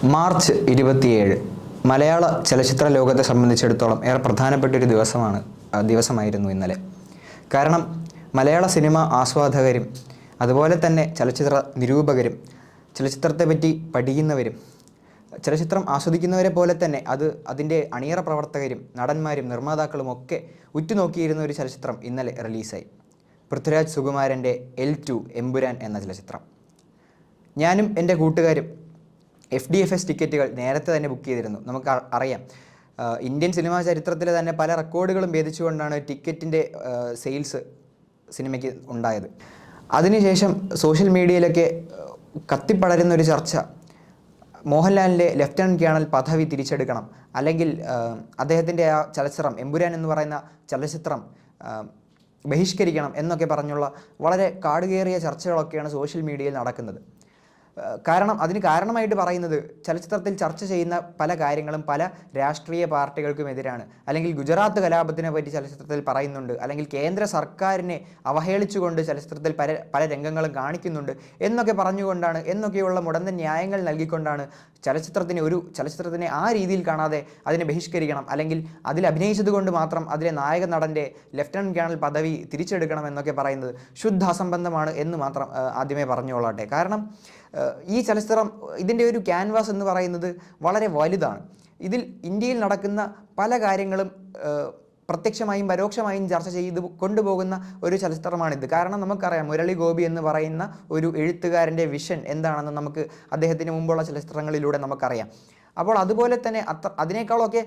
March 27 മലയാള ചലച്ചിത്ര ലോകത്തെ സംബന്ധിച്ചിടത്തോളം ഏറെ പ്രധാനപ്പെട്ടൊരു ദിവസമായിരുന്നു ഇന്നലെ. കാരണം മലയാള സിനിമ ആസ്വാദകരും അതുപോലെ തന്നെ ചലച്ചിത്ര നിരൂപകരും ചലച്ചിത്രത്തെപ്പറ്റി പഠിക്കുന്നവരും ചലച്ചിത്രം ആസ്വദിക്കുന്നവരെ പോലെ തന്നെ അതിൻ്റെ അണിയറ പ്രവർത്തകരും നടന്മാരും നിർമ്മാതാക്കളും ഒക്കെ ഉറ്റുനോക്കിയിരുന്ന ഒരു ചലച്ചിത്രം ഇന്നലെ റിലീസായി. പൃഥ്വിരാജ് സുകുമാരൻ്റെ L2 എമ്പുരാൻ എന്ന ചലച്ചിത്രം. ഞാനും എൻ്റെ കൂട്ടുകാരും FDFS ടിക്കറ്റുകൾ നേരത്തെ തന്നെ ബുക്ക് ചെയ്തിരുന്നു. നമുക്ക് അറിയാം, ഇന്ത്യൻ സിനിമാ ചരിത്രത്തിലെ തന്നെ പല റെക്കോർഡുകളും ഭേദിച്ചുകൊണ്ടാണ് ടിക്കറ്റിൻ്റെ സെയിൽസ് സിനിമയ്ക്ക് ഉണ്ടായത്. അതിനുശേഷം സോഷ്യൽ മീഡിയയിലൊക്കെ കത്തിപ്പടരുന്ന ഒരു ചർച്ച, മോഹൻലാലിൻ്റെ ലെഫ്റ്റനൻറ്റ് കേണൽ പദവി തിരിച്ചെടുക്കണം, അല്ലെങ്കിൽ അദ്ദേഹത്തിൻ്റെ ആ ചലച്ചിത്രം എമ്പുരാൻ എന്ന് പറയുന്ന ചലച്ചിത്രം ബഹിഷ്കരിക്കണം എന്നൊക്കെ പറഞ്ഞുള്ള വളരെ കാടുകേറിയ ചർച്ചകളൊക്കെയാണ് സോഷ്യൽ മീഡിയയിൽ നടക്കുന്നത്. അതിന് കാരണമായിട്ട് പറയുന്നത് ചലച്ചിത്രത്തിൽ ചർച്ച ചെയ്യുന്ന പല കാര്യങ്ങളും പല രാഷ്ട്രീയ പാർട്ടികൾക്കുമെതിരാണ്, അല്ലെങ്കിൽ ഗുജറാത്ത് കലാപത്തിനെ പറ്റി ചലച്ചിത്രത്തിൽ പറയുന്നുണ്ട്, അല്ലെങ്കിൽ കേന്ദ്ര സർക്കാരിനെ അവഹേളിച്ചുകൊണ്ട് ചലച്ചിത്രത്തിൽ പല രംഗങ്ങളും കാണിക്കുന്നുണ്ട് എന്നൊക്കെയുള്ള മുടന്തൻ ന്യായങ്ങൾ നൽകിക്കൊണ്ടാണ് ചലച്ചിത്രത്തിനെ ആ രീതിയിൽ കാണാതെ അതിനെ ബഹിഷ്കരിക്കണം, അല്ലെങ്കിൽ അതിൽ അഭിനയിച്ചത് കൊണ്ട് മാത്രം അതിലെ നായക നടൻ്റെ ലെഫ്റ്റനൻറ്റ് കേണൽ പദവി തിരിച്ചെടുക്കണം എന്നൊക്കെ പറയുന്നത് ശുദ്ധ അസംബന്ധമാണ് എന്ന് മാത്രം ആദ്യമേ പറഞ്ഞുകൊള്ളട്ടെ. കാരണം ഈ ചലച്ചിത്രം, ഇതിൻ്റെ ഒരു ക്യാൻവാസ് എന്ന് പറയുന്നത് വളരെ വലുതാണ്. ഇതിൽ ഇന്ത്യയിൽ നടക്കുന്ന പല കാര്യങ്ങളും പ്രത്യക്ഷമായും പരോക്ഷമായും ചർച്ച ചെയ്ത് കൊണ്ടുപോകുന്ന ഒരു ചലച്ചിത്രമാണിത്. കാരണം നമുക്കറിയാം, മുരളി ഗോപി എന്ന് പറയുന്ന ഒരു എഴുത്തുകാരൻ്റെ വിഷൻ എന്താണെന്ന് നമുക്ക് അദ്ദേഹത്തിന് മുമ്പുള്ള ചലച്ചിത്രങ്ങളിലൂടെ നമുക്കറിയാം. അപ്പോൾ അതുപോലെ തന്നെ അതിനേക്കാളൊക്കെ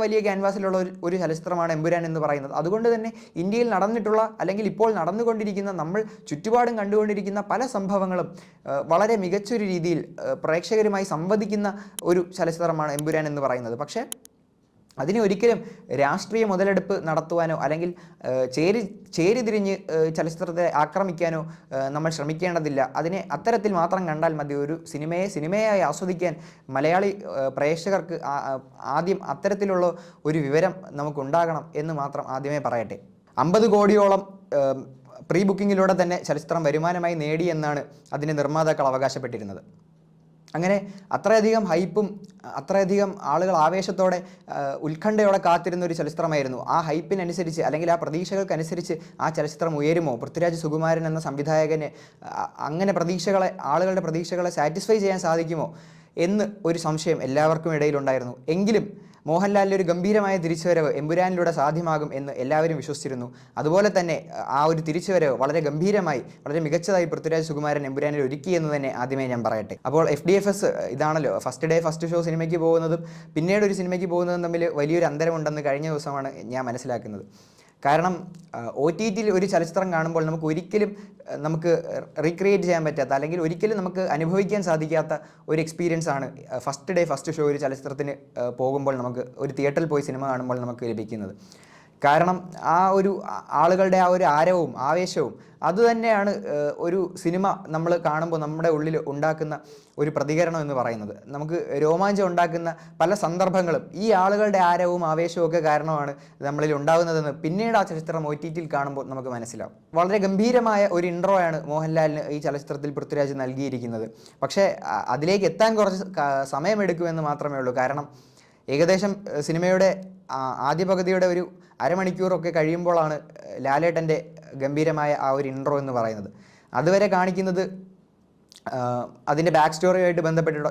വലിയ ക്യാൻവാസിലുള്ള ഒരു ചലച്ചിത്രമാണ് എമ്പുരാൻ എന്ന് പറയുന്നത്. അതുകൊണ്ട് തന്നെ ഇന്ത്യയിൽ നടന്നിട്ടുള്ള, അല്ലെങ്കിൽ ഇപ്പോൾ നടന്നുകൊണ്ടിരിക്കുന്ന, നമ്മൾ ചുറ്റുപാടും കണ്ടുകൊണ്ടിരിക്കുന്ന പല സംഭവങ്ങളും വളരെ മികച്ചൊരു രീതിയിൽ പ്രേക്ഷകരുമായി സംവദിക്കുന്ന ഒരു ചലച്ചിത്രമാണ് എമ്പുരാൻ എന്ന് പറയുന്നത്. പക്ഷേ അതിനെ ഒരിക്കലും രാഷ്ട്രീയ മുതലെടുപ്പ് നടത്തുവാനോ അല്ലെങ്കിൽ ചേരിതിരിഞ്ഞ് ചലച്ചിത്രത്തെ ആക്രമിക്കാനോ നമ്മൾ ശ്രമിക്കേണ്ടതില്ല. അതിനെ അത്തരത്തിൽ മാത്രം കണ്ടാൽ മതി. ഒരു സിനിമയായി ആസ്വദിക്കാൻ മലയാളി പ്രേക്ഷകർക്ക് ആദ്യം അത്തരത്തിലുള്ള ഒരു വിവരം നമുക്കുണ്ടാകണം എന്ന് മാത്രം ആദ്യമേ പറയട്ടെ. 50 കോടിയോളം പ്രീ ബുക്കിങ്ങിലൂടെ തന്നെ ചലച്ചിത്രം വരുമാനമായി നേടിയെന്നാണ് അതിൻ്റെ നിർമ്മാതാക്കൾ അവകാശപ്പെട്ടിരുന്നത്. അങ്ങനെ അത്രയധികം ഹൈപ്പും അത്രയധികം ആളുകൾ ആവേശത്തോടെ ഉത്കണ്ഠയോടെ കാത്തിരുന്ന ഒരു ചലച്ചിത്രമായിരുന്നു. ആ ഹൈപ്പിനനുസരിച്ച്, അല്ലെങ്കിൽ ആ പ്രതീക്ഷകൾക്കനുസരിച്ച് ആ ചലച്ചിത്രം ഉയരുമോ? പൃഥ്വിരാജ് സുകുമാരൻ എന്ന സംവിധായകന് അങ്ങനെ ആളുകളുടെ പ്രതീക്ഷകളെ സാറ്റിസ്ഫൈ ചെയ്യാൻ സാധിക്കുമോ എന്ന് ഒരു സംശയം എല്ലാവർക്കും ഇടയിലുണ്ടായിരുന്നു. എങ്കിലും മോഹൻലാലിൻ്റെ ഒരു ഗംഭീരമായ തിരിച്ചുവരവ് എമ്പുരാനിലൂടെ സാധ്യമാകും എന്ന് എല്ലാവരും വിശ്വസിച്ചിരുന്നു. അതുപോലെ തന്നെ ആ ഒരു തിരിച്ചുവരവ് വളരെ ഗംഭീരമായി, വളരെ മികച്ചതായി പൃഥ്വിരാജ് സുകുമാരൻ എമ്പുരാനിൽ ഒരുക്കി എന്ന് തന്നെ ആദ്യമേ ഞാൻ പറയട്ടെ. അപ്പോൾ FDFS ഇതാണല്ലോ, ഫസ്റ്റ് ഷോ സിനിമയ്ക്ക് പോകുന്നതും പിന്നീട് ഒരു സിനിമയ്ക്ക് പോകുന്നതും തമ്മിൽ വലിയൊരു അന്തരമുണ്ടെന്ന് കഴിഞ്ഞ ദിവസമാണ് ഞാൻ മനസ്സിലാക്കുന്നത്. കാരണം OTTയിൽ ഒരു ചലച്ചിത്രം കാണുമ്പോൾ നമുക്ക് റീക്രിയേറ്റ് ചെയ്യാൻ പറ്റാത്ത, അല്ലെങ്കിൽ ഒരിക്കലും നമുക്ക് അനുഭവിക്കാൻ സാധിക്കാത്ത ഒരു എക്സ്പീരിയൻസ് ആണ് ഫസ്റ്റ് ഷോ ഒരു ചലച്ചിത്രത്തിന് പോകുമ്പോൾ, നമുക്ക് ഒരു തിയേറ്ററിൽ പോയി സിനിമ കാണുമ്പോൾ നമുക്ക് ലഭിക്കുന്നത്. കാരണം ആ ഒരു ആളുകളുടെ ആ ഒരു ആരവവും ആവേശവും അതുതന്നെയാണ് ഒരു സിനിമ നമ്മൾ കാണുമ്പോൾ നമ്മുടെ ഉള്ളിൽ ഉണ്ടാക്കുന്ന ഒരു പ്രതികരണം എന്ന് പറയുന്നത്. നമുക്ക് രോമാഞ്ചം ഉണ്ടാക്കുന്ന പല സന്ദർഭങ്ങളും ഈ ആളുകളുടെ ആരവവും ആവേശവും ഒക്കെ കാരണമാണ് നമ്മളിൽ ഉണ്ടാകുന്നതെന്ന് പിന്നീട് ആ ചലച്ചിത്രം OTTയിൽ കാണുമ്പോൾ നമുക്ക് മനസ്സിലാവും. വളരെ ഗംഭീരമായ ഒരു ഇൻട്രോയാണ് മോഹൻലാലിന് ഈ ചലച്ചിത്രത്തിൽ പൃഥ്വിരാജ് നൽകിയിരിക്കുന്നത്. പക്ഷേ അതിലേക്ക് എത്താൻ കുറച്ച് സമയമെടുക്കുമെന്ന് മാത്രമേ ഉള്ളൂ. കാരണം ഏകദേശം സിനിമയുടെ ആദ്യ പകുതിയുടെ ഒരു അരമണിക്കൂറൊക്കെ കഴിയുമ്പോഴാണ് ലാലേട്ടൻ്റെ ഗംഭീരമായ ആ ഒരു ഇൻട്രോ എന്ന് പറയുന്നത്. അതുവരെ കാണിക്കുന്നത് അതിൻ്റെ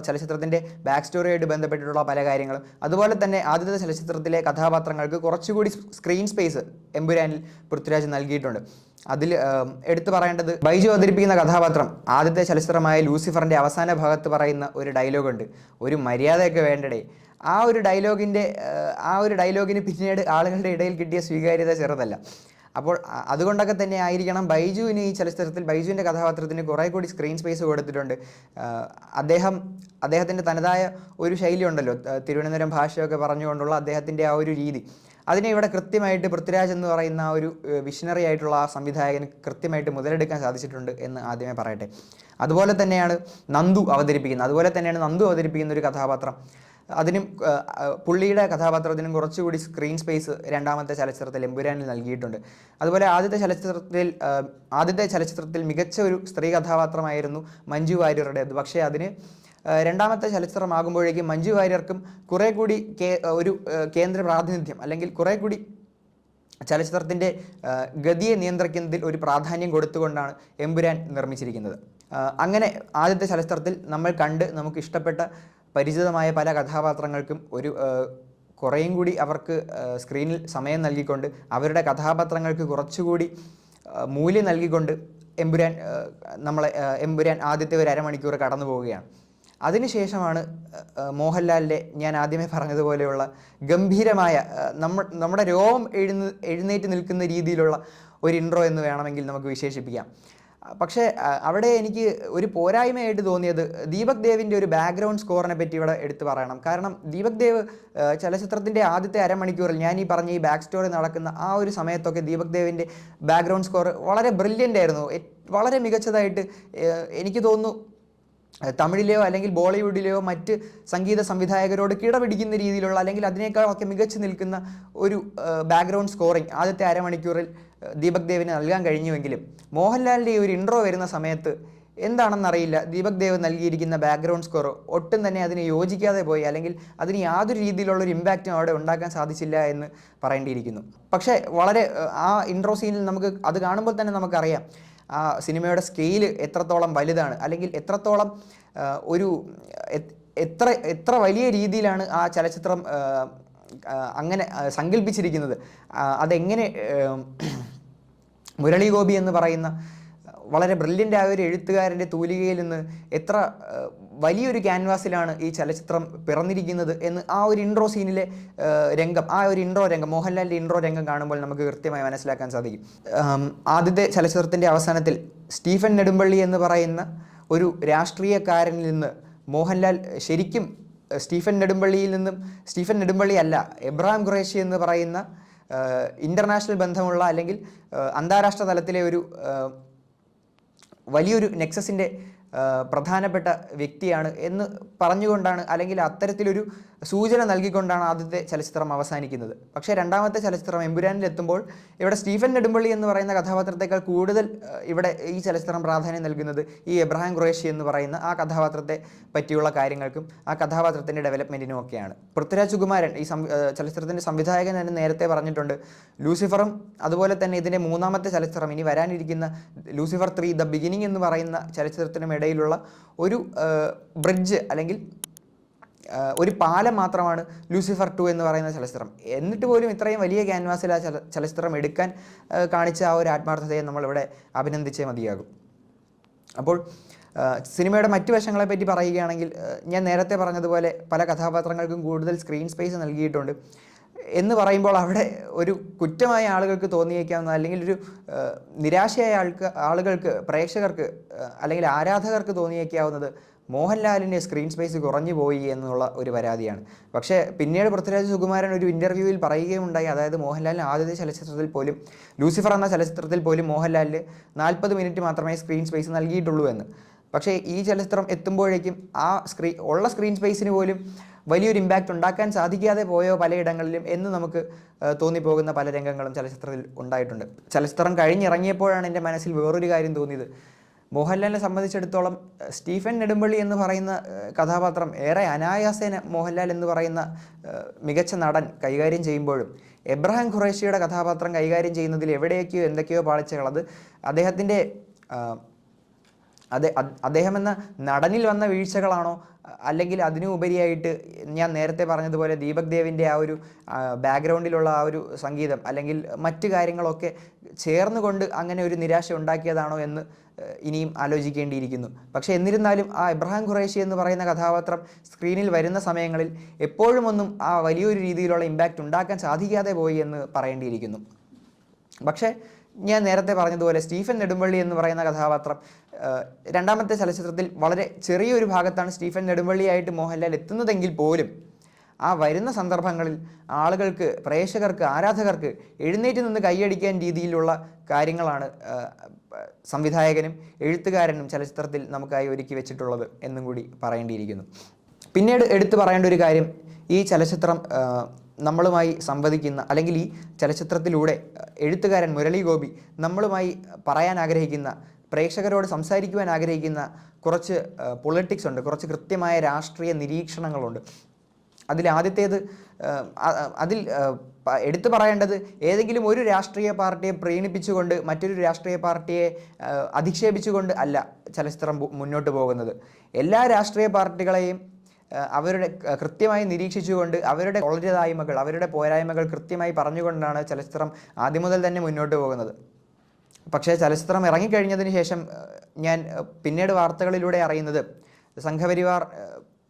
ചലച്ചിത്രത്തിൻ്റെ ബാക്ക് സ്റ്റോറിയായിട്ട് ബന്ധപ്പെട്ടിട്ടുള്ള പല കാര്യങ്ങളും, അതുപോലെ തന്നെ ആദ്യത്തെ ചലച്ചിത്രത്തിലെ കഥാപാത്രങ്ങൾക്ക് കുറച്ചുകൂടി സ്ക്രീൻ സ്പേസ് എമ്പുരാനിൽ പൃഥ്വിരാജ് നൽകിയിട്ടുണ്ട്. അതിൽ എടുത്തു പറയേണ്ടത്, ബൈജു അവതരിപ്പിക്കുന്ന കഥാപാത്രം ആദ്യത്തെ ചലച്ചിത്രമായ ലൂസിഫറിൻ്റെ അവസാന ഭാഗത്ത് പറയുന്ന ഒരു ഡയലോഗുണ്ട്, ഒരു മര്യാദയൊക്കെ വേണ്ടടേ. ആ ഒരു ഡയലോഗിന് പിന്നീട് ആളുകളുടെ ഇടയിൽ കിട്ടിയ സ്വീകാര്യത ചെറുതല്ല. അപ്പോൾ അതുകൊണ്ടൊക്കെ തന്നെ ആയിരിക്കണം ബൈജുവിന് ഈ ചലച്ചിത്രത്തിൽ, ബൈജുവിൻ്റെ കഥാപാത്രത്തിന് കുറേ കൂടി സ്ക്രീൻ സ്പേസ് കൊടുത്തിട്ടുണ്ട്. അദ്ദേഹത്തിൻ്റെ തനതായ ഒരു ശൈലി ഉണ്ടല്ലോ, തിരുവനന്തപുരം ഭാഷയൊക്കെ പറഞ്ഞുകൊണ്ടുള്ള അദ്ദേഹത്തിൻ്റെ ആ ഒരു രീതി, അതിനെ ഇവിടെ കൃത്യമായിട്ട് പൃഥ്വിരാജ് എന്ന് പറയുന്ന ആ ഒരു വിഷണറി ആയിട്ടുള്ള ആ സംവിധായകന് കൃത്യമായിട്ട് മുതലെടുക്കാൻ സാധിച്ചിട്ടുണ്ട് എന്ന് ആദ്യമേ പറയട്ടെ. അതുപോലെ തന്നെയാണ് നന്ദു അവതരിപ്പിക്കുന്ന ഒരു കഥാപാത്രം. അതിനും പുള്ളിയുടെ കഥാപാത്രത്തിനും കുറച്ചുകൂടി സ്ക്രീൻ സ്പേസ് രണ്ടാമത്തെ ചലച്ചിത്രത്തിൽ എമ്പുരാനിൽ നൽകിയിട്ടുണ്ട്. അതുപോലെ ആദ്യത്തെ ചലച്ചിത്രത്തിൽ മികച്ച ഒരു സ്ത്രീ കഥാപാത്രമായിരുന്നു മഞ്ജു വാര്യരുടേത്. പക്ഷേ അതിന് രണ്ടാമത്തെ ചലച്ചിത്രമാകുമ്പോഴേക്കും മഞ്ജു വാര്യർക്കും കുറേ കൂടി ഒരു കേന്ദ്ര പ്രാതിനിധ്യം അല്ലെങ്കിൽ കുറേ കൂടി ചലച്ചിത്രത്തിൻ്റെ ഗതിയെ നിയന്ത്രിക്കുന്നതിൽ ഒരു പ്രാധാന്യം കൊടുത്തുകൊണ്ടാണ് എമ്പുരാൻ നിർമ്മിച്ചിരിക്കുന്നത്. അങ്ങനെ ആദ്യത്തെ ചലച്ചിത്രത്തിൽ നമ്മൾ കണ്ട് നമുക്ക് ഇഷ്ടപ്പെട്ട പരിചിതമായ പല കഥാപാത്രങ്ങൾക്കും ഒരു കുറേയും കൂടി അവർക്ക് സ്ക്രീനിൽ സമയം നൽകിക്കൊണ്ട് അവരുടെ കഥാപാത്രങ്ങൾക്ക് കുറച്ചുകൂടി മൂല്യം നൽകിക്കൊണ്ട് എമ്പുരാൻ ആദ്യത്തെ ഒരു അരമണിക്കൂർ കടന്നു പോവുകയാണ്. അതിനുശേഷമാണ് മോഹൻലാലിൻ്റെ ഞാൻ ആദ്യമേ പറഞ്ഞതുപോലെയുള്ള ഗംഭീരമായ നമ്മുടെ രോമം എഴുന്നേറ്റ് നിൽക്കുന്ന രീതിയിലുള്ള ഒരു ഇൻട്രോ എന്ന് വേണമെങ്കിൽ നമുക്ക് വിശേഷിപ്പിക്കാം. പക്ഷേ അവിടെ എനിക്ക് ഒരു പോരായ്മയായിട്ട് തോന്നിയത് ദീപക് ദേവിൻ്റെ ഒരു ബാക്ക്ഗ്രൗണ്ട് സ്കോറിനെ പറ്റി ഇവിടെ എടുത്തു പറയണം. കാരണം ദീപക് ദേവ് ചലച്ചിത്രത്തിൻ്റെ ആദ്യത്തെ അരമണിക്കൂറിൽ ഞാൻ ഈ പറഞ്ഞ ഈ ബാക്ക് സ്റ്റോറി നടക്കുന്ന ആ ഒരു സമയത്തൊക്കെ ദീപക് ദേവിൻ്റെ ബാക്ക്ഗ്രൗണ്ട് സ്കോർ വളരെ ബ്രില്യൻ്റ് ആയിരുന്നു, വളരെ മികച്ചതായിട്ട് എനിക്ക് തോന്നുന്നു. തമിഴിലെയോ അല്ലെങ്കിൽ ബോളിവുഡിലെയോ മറ്റ് സംഗീത സംവിധായകരോട് കിടപിടിക്കുന്ന രീതിയിലുള്ള അല്ലെങ്കിൽ അതിനേക്കാളൊക്കെ മികച്ചു നിൽക്കുന്ന ഒരു ബാക്ക്ഗ്രൗണ്ട് സ്കോറിങ് ആദ്യത്തെ അരമണിക്കൂറിൽ ദീപക് ദേവിന് നൽകാൻ കഴിഞ്ഞുവെങ്കിലും മോഹൻലാലിൻ്റെ ഈ ഒരു ഇൻട്രോ വരുന്ന സമയത്ത് എന്താണെന്നറിയില്ല, ദീപക് ദേവ് നൽകിയിരിക്കുന്ന ബാക്ക്ഗ്രൗണ്ട് സ്കോർ ഒട്ടും തന്നെ അതിന് യോജിക്കാതെ പോയി, അല്ലെങ്കിൽ അതിന് യാതൊരു രീതിയിലുള്ളൊരു ഇമ്പാക്റ്റും അവിടെ ഉണ്ടാക്കാൻ സാധിച്ചില്ല എന്ന് പറയേണ്ടിയിരിക്കുന്നു. പക്ഷേ വളരെ ആ ഇൻട്രോ സീനിൽ നമുക്ക് അത് കാണുമ്പോൾ തന്നെ നമുക്കറിയാം ആ സിനിമയുടെ സ്കെയിൽ എത്രത്തോളം വലുതാണ്, അല്ലെങ്കിൽ എത്രത്തോളം ഒരു എത്ര വലിയ രീതിയിലാണ് ആ ചലച്ചിത്രം അങ്ങനെ സങ്കല്പിച്ചിരിക്കുന്നത്. അതെങ്ങനെ മുരളി ഗോപി എന്ന് പറയുന്ന വളരെ ബ്രില്യൻ്റ് ആയ ഒരു എഴുത്തുകാരൻ്റെ തൂലികയിൽ നിന്ന് എത്ര വലിയൊരു ക്യാൻവാസിലാണ് ഈ ചലച്ചിത്രം പിറന്നിരിക്കുന്നത് എന്ന് ആ ഒരു ഇൻട്രോ സീനിലെ രംഗം, ആ ഒരു ഇൻട്രോ രംഗം, മോഹൻലാലിൻ്റെ ഇൻട്രോ രംഗം കാണുമ്പോൾ നമുക്ക് കൃത്യമായി മനസ്സിലാക്കാൻ സാധിക്കും. ആദ്യത്തെ ചലച്ചിത്രത്തിൻ്റെ അവസാനത്തിൽ സ്റ്റീഫൻ നെടുമ്പള്ളി എന്ന് പറയുന്ന ഒരു രാഷ്ട്രീയക്കാരനിൽ നിന്ന് മോഹൻലാൽ ശരിക്കും സ്റ്റീഫൻ നെടുമ്പള്ളി അല്ല, എബ്രഹാം ഖുറേഷി എന്ന് പറയുന്ന ഇൻ്റർനാഷണൽ ബന്ധമുള്ള അല്ലെങ്കിൽ അന്താരാഷ്ട്ര തലത്തിലെ ഒരു വലിയൊരു നെക്സസിൻ്റെ പ്രധാനപ്പെട്ട വ്യക്തിയാണ് എന്ന് പറഞ്ഞുകൊണ്ടാണ്, അല്ലെങ്കിൽ അത്തരത്തിലൊരു സൂചന നൽകിക്കൊണ്ടാണ് ആദ്യത്തെ ചലച്ചിത്രം അവസാനിക്കുന്നത്. പക്ഷേ രണ്ടാമത്തെ ചലച്ചിത്രം എമ്പുരാനിൽ എത്തുമ്പോൾ ഇവിടെ സ്റ്റീഫൻ നെടുമ്പള്ളി എന്ന് പറയുന്ന കഥാപാത്രത്തെക്കാൾ കൂടുതൽ ഇവിടെ ഈ ചലച്ചിത്രം പ്രാധാന്യം നൽകുന്നത് ഈ എബ്രഹാം ഖുറേഷി എന്ന് പറയുന്ന ആ കഥാപാത്രത്തെ പറ്റിയുള്ള കാര്യങ്ങൾക്കും ആ കഥാപാത്രത്തിൻ്റെ ഡെവലപ്മെൻറ്റിനും ഒക്കെയാണ്. പൃഥ്വിരാജ് സുകുമാരൻ ഈ ചലച്ചിത്രത്തിൻ്റെ സംവിധായകൻ തന്നെ നേരത്തെ പറഞ്ഞിട്ടുണ്ട്, ലൂസിഫറും അതുപോലെ തന്നെ ഇതിൻ്റെ മൂന്നാമത്തെ ചലച്ചിത്രം ഇനി വരാനിരിക്കുന്ന ലൂസിഫർ 3 ദ ബിഗിനിങ് എന്ന് പറയുന്ന ചലച്ചിത്രത്തിനും ഇടയിലുള്ള ഒരു ബ്രിഡ്ജ് അല്ലെങ്കിൽ ഒരു പാലം മാത്രമാണ് ലൂസിഫർ 2 എന്ന് പറയുന്ന ചലച്ചിത്രം. എന്നിട്ട് പോലും ഇത്രയും വലിയ ക്യാൻവാസിൽ ആ ചലച്ചിത്രം എടുക്കാൻ കാണിച്ച ആ ഒരു ആത്മാർത്ഥതയെ നമ്മളിവിടെ അഭിനന്ദിച്ചേ മതിയാകും. അപ്പോൾ സിനിമയുടെ മറ്റു വശങ്ങളെപ്പറ്റി പറയുകയാണെങ്കിൽ ഞാൻ നേരത്തെ പറഞ്ഞതുപോലെ പല കഥാപാത്രങ്ങൾക്കും കൂടുതൽ സ്ക്രീൻ സ്പേസ് നൽകിയിട്ടുണ്ട് എന്ന് പറയുമ്പോൾ അവിടെ ഒരു കുറ്റമായ ആളുകൾക്ക് തോന്നിയേക്കാവുന്ന, അല്ലെങ്കിൽ ഒരു നിരാശയായ ആളുകൾക്ക് പ്രേക്ഷകർക്ക് അല്ലെങ്കിൽ ആരാധകർക്ക് തോന്നിയേക്കാവുന്നത് മോഹൻലാലിൻ്റെ സ്ക്രീൻ സ്പേസ് കുറഞ്ഞു പോയി എന്നുള്ള ഒരു പരാതിയാണ്. പക്ഷേ പിന്നീട് പൃഥ്വിരാജ് സുകുമാരൻ ഒരു ഇൻ്റർവ്യൂവിൽ പറയുകയുണ്ടായി, അതായത് മോഹൻലാലിന് ആദ്യത്തെ ചലച്ചിത്രത്തിൽ പോലും, ലൂസിഫർ എന്ന ചലച്ചിത്രത്തിൽ പോലും മോഹൻലാലിന് 40 മിനിറ്റ് മാത്രമേ സ്ക്രീൻ സ്പേസ് നൽകിയിട്ടുള്ളൂ എന്ന്. പക്ഷേ ഈ ചലച്ചിത്രം എത്തുമ്പോഴേക്കും ആ സ്ക്രീൻ സ്പേസിന് പോലും വലിയൊരു ഇമ്പാക്റ്റ് ഉണ്ടാക്കാൻ സാധിക്കാതെ പോയോ പലയിടങ്ങളിലും എന്ന് നമുക്ക് തോന്നിപ്പോകുന്ന പല രംഗങ്ങളും ചലച്ചിത്രത്തിൽ ഉണ്ടായിട്ടുണ്ട്. ചലച്ചിത്രം കഴിഞ്ഞിറങ്ങിയപ്പോഴാണ് എൻ്റെ മനസ്സിൽ വേറൊരു കാര്യം തോന്നിയത്. മോഹൻലാലിനെ സംബന്ധിച്ചിടത്തോളം സ്റ്റീഫൻ നെടുമ്പള്ളി എന്ന് പറയുന്ന കഥാപാത്രം ഏറെ അനായാസേന മോഹൻലാൽ എന്ന് പറയുന്ന മികച്ച നടൻ കൈകാര്യം ചെയ്യുമ്പോഴും എബ്രഹാം ഖുറേഷിയുടെ കഥാപാത്രം കൈകാര്യം ചെയ്യുന്നതിൽ എവിടെയൊക്കെയോ എന്തൊക്കെയോ പാളിച്ചകൾ, അത് അദ്ദേഹം എന്ന നടനിൽ വന്ന വീഴ്ചകളാണോ, അല്ലെങ്കിൽ അതിനുപരിയായിട്ട് ഞാൻ നേരത്തെ പറഞ്ഞതുപോലെ ദീപക് ദേവിൻ്റെ ആ ഒരു ബാക്ക്ഗ്രൗണ്ടിലുള്ള ആ ഒരു സംഗീതം അല്ലെങ്കിൽ മറ്റു കാര്യങ്ങളൊക്കെ ചേർന്നുകൊണ്ട് അങ്ങനെ ഒരു നിരാശ ഉണ്ടാക്കിയതാണോ എന്ന് ഇനിയും ആലോചിക്കേണ്ടിയിരിക്കുന്നു. പക്ഷേ എന്നിരുന്നാലും ആ എബ്രഹാം ഖുറേഷി എന്ന് പറയുന്ന കഥാപാത്രം സ്ക്രീനിൽ വരുന്ന സമയങ്ങളിൽ എപ്പോഴും ഒന്നും ആ വലിയൊരു രീതിയിലുള്ള ഇമ്പാക്റ്റ് ഉണ്ടാക്കാൻ സാധിക്കാതെ പോയി എന്ന് പറയേണ്ടിയിരിക്കുന്നു. പക്ഷേ ഞാൻ നേരത്തെ പറഞ്ഞതുപോലെ സ്റ്റീഫൻ നെടുമ്പള്ളി എന്ന് പറയുന്ന കഥാപാത്രം രണ്ടാമത്തെ ചലച്ചിത്രത്തിൽ വളരെ ചെറിയൊരു ഭാഗത്താണ് സ്റ്റീഫൻ നെടുമ്പള്ളിയായിട്ട് മോഹൻലാൽ എത്തുന്നതെങ്കിൽ പോലും ആ വരുന്ന സന്ദർഭങ്ങളിൽ ആളുകൾക്ക്, പ്രേക്ഷകർക്ക്, ആരാധകർക്ക് എഴുന്നേറ്റ് നിന്ന് കൈയടിക്കാൻ രീതിയിലുള്ള കാര്യങ്ങളാണ് സംവിധായകനും എഴുത്തുകാരനും ചലച്ചിത്രത്തിൽ നമുക്കായി ഒരുക്കി വെച്ചിട്ടുള്ളത് എന്നും കൂടി പറയേണ്ടിയിരിക്കുന്നു. പിന്നീട് എടുത്തു പറയേണ്ട ഒരു കാര്യം, ഈ ചലച്ചിത്രം നമ്മളുമായി സംവദിക്കുന്ന, അല്ലെങ്കിൽ ഈ ചലച്ചിത്രത്തിലൂടെ എഴുത്തുകാരൻ മുരളി ഗോപി നമ്മളുമായി പറയാൻ ആഗ്രഹിക്കുന്ന പ്രേക്ഷകരോട് സംസാരിക്കുവാൻ ആഗ്രഹിക്കുന്ന കുറച്ച് പൊളിറ്റിക്സ് ഉണ്ട്, കുറച്ച് കൃത്യമായ രാഷ്ട്രീയ നിരീക്ഷണങ്ങളുണ്ട്. ആദ്യത്തേത് അതിൽ എടുത്തു പറയേണ്ടത് ഏതെങ്കിലും ഒരു രാഷ്ട്രീയ പാർട്ടിയെ പ്രീണിപ്പിച്ചുകൊണ്ട് മറ്റൊരു രാഷ്ട്രീയ പാർട്ടിയെ അധിക്ഷേപിച്ചുകൊണ്ട് അല്ല ചലച്ചിത്രം മുന്നോട്ട് പോകുന്നത്. എല്ലാ രാഷ്ട്രീയ പാർട്ടികളെയും അവരുടെ കൃത്യമായി നിരീക്ഷിച്ചുകൊണ്ട് അവരുടെ കൊള്ളരുതായ്മകൾ, അവരുടെ പോരായ്മകൾ കൃത്യമായി പറഞ്ഞുകൊണ്ടാണ് ചലച്ചിത്രം ആദ്യം മുതൽ തന്നെ മുന്നോട്ട് പോകുന്നത്. പക്ഷേ ചലച്ചിത്രം ഇറങ്ങിക്കഴിഞ്ഞതിന് ശേഷം ഞാൻ പിന്നീട് വാർത്തകളിലൂടെ അറിയുന്നത് സംഘപരിവാർ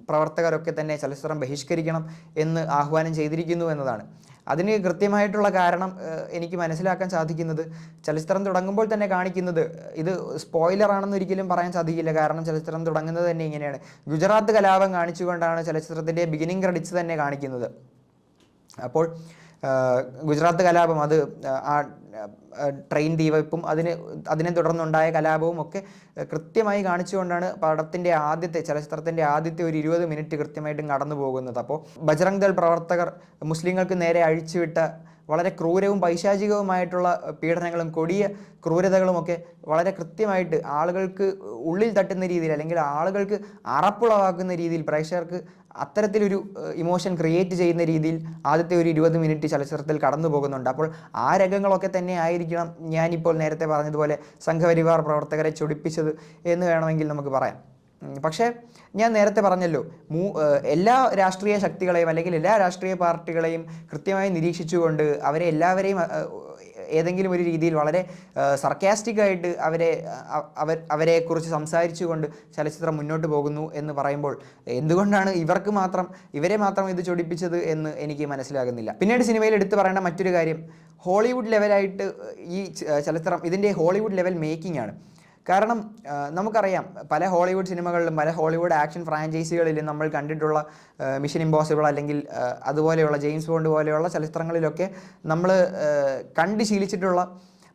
പ്രവർത്തകരൊക്കെ തന്നെ ചലച്ചിത്രം ബഹിഷ്കരിക്കണം എന്ന് ആഹ്വാനം ചെയ്തിരിക്കുന്നു എന്നതാണ്. അതിന് കൃത്യമായിട്ടുള്ള കാരണം എനിക്ക് മനസ്സിലാക്കാൻ സാധിക്കുന്നത്, ചലച്ചിത്രം തുടങ്ങുമ്പോൾ തന്നെ കാണിക്കുന്നത്, ഇത് സ്പോയിലർ ആണെന്ന് ഒരിക്കലും പറയാൻ സാധിക്കില്ല, കാരണം ചലച്ചിത്രം തുടങ്ങുന്നത് തന്നെ ഇങ്ങനെയാണ്. ഗുജറാത്ത് കലാപം കാണിച്ചുകൊണ്ടാണ് ചലച്ചിത്രത്തിൻ്റെ ബിഗിനിങ് ക്രെഡിറ്റ്സ് തന്നെ കാണിക്കുന്നത്. അപ്പോൾ ഗുജറാത്ത് കലാപം, അത് ആ ട്രെയിൻ തീവയ്പ്പും അതിനെ തുടർന്നുണ്ടായ കലാപവും ഒക്കെ കൃത്യമായി കാണിച്ചുകൊണ്ടാണ് ചലച്ചിത്രത്തിൻ്റെ ആദ്യത്തെ ഒരു 20 മിനിറ്റ് കൃത്യമായിട്ടും കടന്നു പോകുന്നത്. അപ്പോൾ ബജ്റംഗ് ദൾ പ്രവർത്തകർ മുസ്ലിങ്ങൾക്ക് നേരെ അഴിച്ചുവിട്ട വളരെ ക്രൂരവും പൈശാചികവുമായിട്ടുള്ള പീഡനങ്ങളും കൊടിയ ക്രൂരതകളുമൊക്കെ വളരെ കൃത്യമായിട്ട് ആളുകൾക്ക് ഉള്ളിൽ തട്ടുന്ന രീതിയിൽ, അല്ലെങ്കിൽ ആളുകൾക്ക് അറപ്പുളവാക്കുന്ന രീതിയിൽ, പ്രേക്ഷകർക്ക് അത്തരത്തിലൊരു ഇമോഷൻ ക്രിയേറ്റ് ചെയ്യുന്ന രീതിയിൽ ആദ്യത്തെ ഒരു 20 മിനിറ്റ് ചലച്ചിത്രത്തിൽ കടന്നു പോകുന്നുണ്ട്. അപ്പോൾ ആ രംഗങ്ങളൊക്കെ തന്നെ ആയിരിക്കണം ഞാനിപ്പോൾ നേരത്തെ പറഞ്ഞതുപോലെ സംഘപരിവാർ പ്രവർത്തകരെ ചൊടിപ്പിച്ചത് എന്ന് വേണമെങ്കിൽ നമുക്ക് പറയാം. പക്ഷേ ഞാൻ നേരത്തെ പറഞ്ഞല്ലോ, എല്ലാ രാഷ്ട്രീയ ശക്തികളെയും അല്ലെങ്കിൽ എല്ലാ രാഷ്ട്രീയ പാർട്ടികളെയും കൃത്യമായി നിരീക്ഷിച്ചുകൊണ്ട് അവരെ എല്ലാവരെയും ഏതെങ്കിലും ഒരു രീതിയിൽ വളരെ സർക്കാസ്റ്റിക്കായിട്ട് അവരെക്കുറിച്ച് സംസാരിച്ചുകൊണ്ട് ചലച്ചിത്രം മുന്നോട്ട് പോകുന്നു എന്ന് പറയുമ്പോൾ എന്തുകൊണ്ടാണ് ഇവരെ മാത്രം ഇത് ചൊടിപ്പിച്ചത് എന്ന് എനിക്ക് മനസ്സിലാകുന്നില്ല. പിന്നീട് സിനിമയിൽ എടുത്തു പറയേണ്ട മറ്റൊരു കാര്യം, ഹോളിവുഡ് ലെവലായിട്ട് ഈ ചലച്ചിത്രം ഇതിൻ്റെ ഹോളിവുഡ് ലെവൽ മേക്കിംഗ് ആണ്. കാരണം നമുക്കറിയാം, പല ഹോളിവുഡ് സിനിമകളിലും പല ഹോളിവുഡ് ആക്ഷൻ ഫ്രാഞ്ചൈസികളിലും നമ്മൾ കണ്ടിട്ടുള്ള മിഷൻ ഇമ്പോസിബിൾ അല്ലെങ്കിൽ അതുപോലെയുള്ള ജെയിംസ് ബോണ്ട് പോലെയുള്ള ചലച്ചിത്രങ്ങളിലൊക്കെ നമ്മൾ കണ്ട് ശീലിച്ചിട്ടുള്ള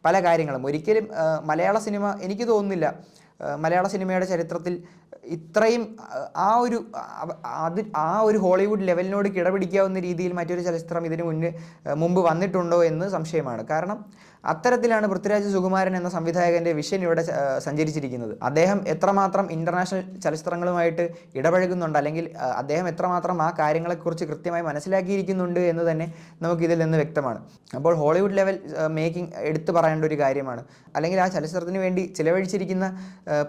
പല കാര്യങ്ങളും ഒരിക്കലും മലയാള സിനിമ, എനിക്ക് തോന്നുന്നില്ല മലയാള സിനിമയുടെ ചരിത്രത്തിൽ ഇത്രയും ആ ഒരു ഹോളിവുഡ് ലെവലിനോട് കിടപിടിക്കാവുന്ന രീതിയിൽ മറ്റൊരു ചലച്ചിത്രം ഇതിനു മുമ്പ് വന്നിട്ടുണ്ടോ എന്ന് സംശയമാണ്. കാരണം അത്തരത്തിലാണ് പൃഥ്വിരാജ് സുകുമാരൻ എന്ന സംവിധായകൻ്റെ വിഷൻ ഇവിടെ സഞ്ചരിച്ചിരിക്കുന്നത്. അദ്ദേഹം എത്രമാത്രം ഇൻ്റർനാഷണൽ ചലച്ചിത്രങ്ങളുമായിട്ട് ഇടപഴകുന്നുണ്ട്, അല്ലെങ്കിൽ അദ്ദേഹം എത്രമാത്രം ആ കാര്യങ്ങളെക്കുറിച്ച് കൃത്യമായി മനസ്സിലാക്കിയിരിക്കുന്നുണ്ട് എന്ന് തന്നെ നമുക്കിതിൽ നിന്ന് വ്യക്തമാണ്. അപ്പോൾ ഹോളിവുഡ് ലെവൽ മേക്കിംഗ് എടുത്തു പറയേണ്ട ഒരു കാര്യമാണ്. അല്ലെങ്കിൽ ആ ചലച്ചിത്രത്തിന് വേണ്ടി ചിലവഴിച്ചിരിക്കുന്ന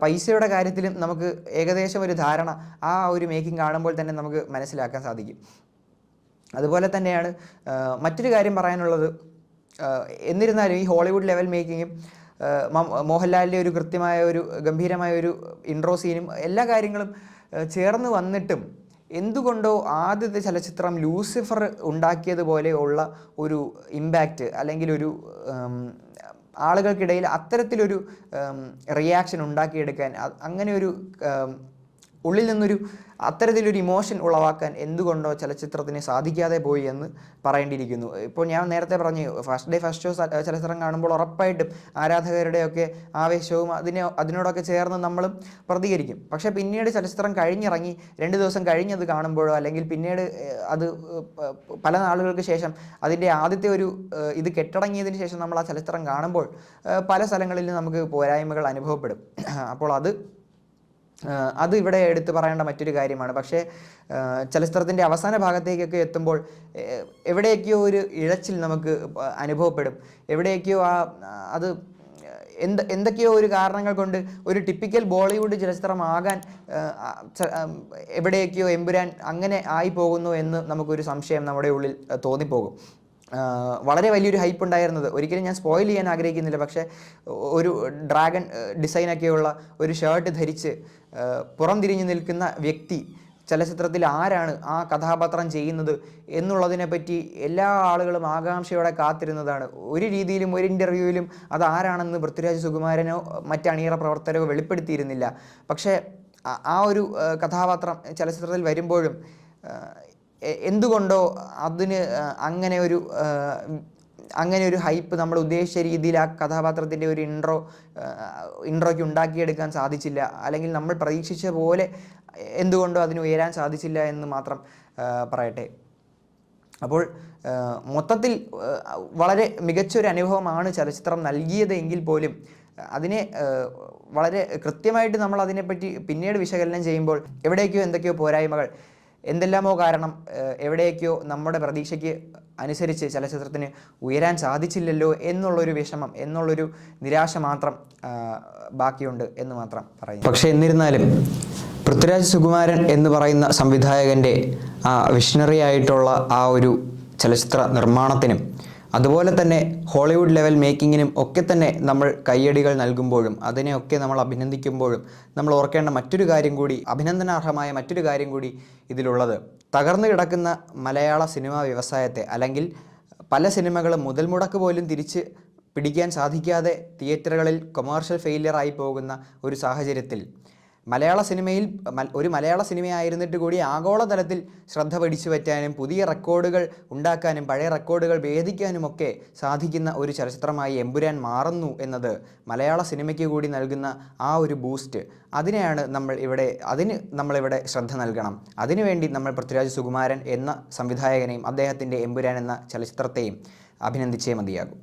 പൈസയുടെ കാര്യത്തിലും നമുക്ക് ഏകദേശം ഒരു ധാരണ ആ ഒരു മേക്കിംഗ് കാണുമ്പോൾ തന്നെ നമുക്ക് മനസ്സിലാക്കാൻ സാധിക്കും. അതുപോലെ തന്നെയാണ് മറ്റൊരു കാര്യം പറയാനുള്ളത്. എന്നിരുന്നാലും ഈ ഹോളിവുഡ് ലെവൽ മേക്കിങ്ങും മോഹൻലാലിൻ്റെ ഒരു കൃത്യമായ ഒരു ഗംഭീരമായ ഒരു ഇൻട്രോ സീനും എല്ലാ കാര്യങ്ങളും ചേർന്ന് വന്നിട്ടും എന്തുകൊണ്ടോ ആദ്യത്തെ ചലച്ചിത്രം ലൂസിഫർ ഉണ്ടാക്കിയതുപോലെ ഉള്ള ഒരു ഇമ്പാക്റ്റ്, അല്ലെങ്കിൽ ഒരു ആളുകൾക്കിടയിൽ അത്തരത്തിലൊരു റിയാക്ഷൻ ഉണ്ടാക്കിയെടുക്കാൻ, അങ്ങനെ ഒരു ഉള്ളിൽ നിന്നൊരു അത്തരത്തിലൊരു ഇമോഷൻ ഉളവാക്കാൻ എന്തുകൊണ്ടോ ചലച്ചിത്രത്തിന് സാധിക്കാതെ പോയി എന്ന് പറയേണ്ടിയിരിക്കുന്നു. ഇപ്പോൾ ഞാൻ നേരത്തെ പറഞ്ഞു, ഫസ്റ്റ് ഡേ ഫസ്റ്റ് ഷോ ചലച്ചിത്രം കാണുമ്പോൾ ഉറപ്പായിട്ടും ആരാധകരുടെയൊക്കെ ആവേശവും അതിനോടൊക്കെ ചേർന്ന് നമ്മളും പ്രതികരിക്കും. പക്ഷേ പിന്നീട് ചലച്ചിത്രം കഴിഞ്ഞിറങ്ങി 2 ദിവസം കഴിഞ്ഞത് കാണുമ്പോഴോ, അല്ലെങ്കിൽ പിന്നീട് അത് പല നാളുകൾക്ക് ശേഷം അതിൻ്റെ ആദ്യത്തെ ഒരു ഇത് കെട്ടടങ്ങിയതിന് ശേഷം നമ്മൾ ആ ചലച്ചിത്രം കാണുമ്പോൾ പല സ്ഥലങ്ങളിലും നമുക്ക് പോരായ്മകൾ അനുഭവപ്പെടും. അപ്പോൾ അത് ഇവിടെ എടുത്തു പറയേണ്ട മറ്റൊരു കാര്യമാണ്. പക്ഷേ ചലച്ചിത്രത്തിൻ്റെ അവസാന ഭാഗത്തേക്കൊക്കെ എത്തുമ്പോൾ എവിടെയൊക്കെയോ ഒരു ഇഴച്ചിൽ നമുക്ക് അനുഭവപ്പെടും. എവിടെയൊക്കെയോ അത് എന്തൊക്കെയോ ഒരു കാരണങ്ങൾ കൊണ്ട് ഒരു ടിപ്പിക്കൽ ബോളിവുഡ് ചലച്ചിത്രമാകാൻ എവിടെയൊക്കെയോ എമ്പുരാൻ അങ്ങനെ ആയി പോകുന്നു എന്ന് നമുക്കൊരു സംശയം നമ്മുടെ ഉള്ളിൽ തോന്നിപ്പോകും. വളരെ വലിയൊരു ഹൈപ്പ് ഉണ്ടായിരുന്നത്, ഒരിക്കലും ഞാൻ സ്പോയിൽ ചെയ്യാൻ ആഗ്രഹിക്കുന്നില്ല, പക്ഷേ ഒരു ഡ്രാഗൺ ഡിസൈനൊക്കെയുള്ള ഒരു ഷർട്ട് ധരിച്ച് പുറംതിരിഞ്ഞു നിൽക്കുന്ന വ്യക്തി ചലച്ചിത്രത്തിൽ ആരാണ് ആ കഥാപാത്രം ചെയ്യുന്നത് എന്നുള്ളതിനെപ്പറ്റി എല്ലാ ആളുകളും ആകാംക്ഷയോടെ കാത്തിരുന്നതാണ്. ഒരു രീതിയിലും ഒരു ഇൻ്റർവ്യൂവിലും അത് ആരാണെന്ന് പൃഥ്വിരാജ് സുകുമാരനോ മറ്റ് അണിയറ പ്രവർത്തകരോ വെളിപ്പെടുത്തിയിരുന്നില്ല. പക്ഷേ ആ ഒരു കഥാപാത്രം ചലച്ചിത്രത്തിൽ വരുമ്പോഴും എന്തുകൊണ്ടോ അതിന് അങ്ങനെ ഒരു ഹൈപ്പ് നമ്മൾ ഉദ്ദേശിച്ച രീതിയിൽ ആ കഥാപാത്രത്തിൻ്റെ ഒരു ഇൻട്രോയ്ക്ക് ഉണ്ടാക്കിയെടുക്കാൻ സാധിച്ചില്ല, അല്ലെങ്കിൽ നമ്മൾ പ്രതീക്ഷിച്ച പോലെ എന്തുകൊണ്ടോ അതിന് ഉയരാൻ സാധിച്ചില്ല എന്ന് മാത്രം പറയട്ടെ. അപ്പോൾ മൊത്തത്തിൽ വളരെ മികച്ചൊരു അനുഭവമാണ് ചലച്ചിത്രം നൽകിയത് എങ്കിൽ പോലും അതിനെ വളരെ കൃത്യമായിട്ട് നമ്മൾ അതിനെപ്പറ്റി പിന്നീട് വിശകലനം ചെയ്യുമ്പോൾ എവിടേക്കോ എന്തൊക്കെയോ പോരായ്മകൾ, എന്തെല്ലാമോ കാരണം എവിടേക്കോ നമ്മുടെ പ്രതീക്ഷയ്ക്ക് അനുസരിച്ച് ചലച്ചിത്രത്തിന് ഉയരാൻ സാധിച്ചില്ലല്ലോ എന്നുള്ളൊരു വിഷമം, എന്നുള്ളൊരു നിരാശ മാത്രം ബാക്കിയുണ്ട് എന്ന് മാത്രം പറയും. പക്ഷേ എന്നിരുന്നാലും പൃഥ്വിരാജ് സുകുമാരൻ എന്ന് പറയുന്ന സംവിധായകൻ്റെ ആ വിഷണറി ആയിട്ടുള്ള ആ ഒരു ചലച്ചിത്ര നിർമ്മാണത്തിനും അതുപോലെ തന്നെ ഹോളിവുഡ് ലെവൽ മേക്കിങ്ങിനും ഒക്കെ തന്നെ നമ്മൾ കയ്യടികൾ നൽകുമ്പോഴും അതിനെയൊക്കെ നമ്മൾ അഭിനന്ദിക്കുമ്പോഴും നമ്മൾ ഓർക്കേണ്ട മറ്റൊരു കാര്യം കൂടി, അഭിനന്ദനാർഹമായ മറ്റൊരു കാര്യം കൂടി ഇതിലുള്ളത്, തകർന്നു കിടക്കുന്ന മലയാള സിനിമാ വ്യവസായത്തെ, അല്ലെങ്കിൽ പല സിനിമകളും മുതൽ മുടക്ക് പോലും തിരിച്ച് പിടിക്കാൻ സാധിക്കാതെ തിയേറ്ററുകളിൽ കൊമേഴ്ഷ്യൽ ഫെയിലിയറായി പോകുന്ന ഒരു സാഹചര്യത്തിൽ മലയാള സിനിമയിൽ ഒരു മലയാള സിനിമയായിരുന്നിട്ട് കൂടി ആഗോളതലത്തിൽ ശ്രദ്ധ പിടിച്ചു പറ്റാനും പുതിയ റെക്കോർഡുകൾ ഉണ്ടാക്കാനും പഴയ റെക്കോർഡുകൾ ഭേദിക്കാനുമൊക്കെ സാധിക്കുന്ന ഒരു ചലച്ചിത്രമായി എമ്പുരാൻ മാറുന്നു എന്നത് മലയാള സിനിമയ്ക്ക് കൂടി നൽകുന്ന ആ ഒരു ബൂസ്റ്റ്, അതിനെയാണ് നമ്മളിവിടെ ശ്രദ്ധ നൽകണം. അതിനുവേണ്ടി നമ്മൾ പൃഥ്വിരാജ് സുകുമാരൻ എന്ന സംവിധായകനെയും അദ്ദേഹത്തിൻ്റെ എമ്പുരാൻ എന്ന ചലച്ചിത്രത്തെയും അഭിനന്ദിച്ചേ മതിയാകും.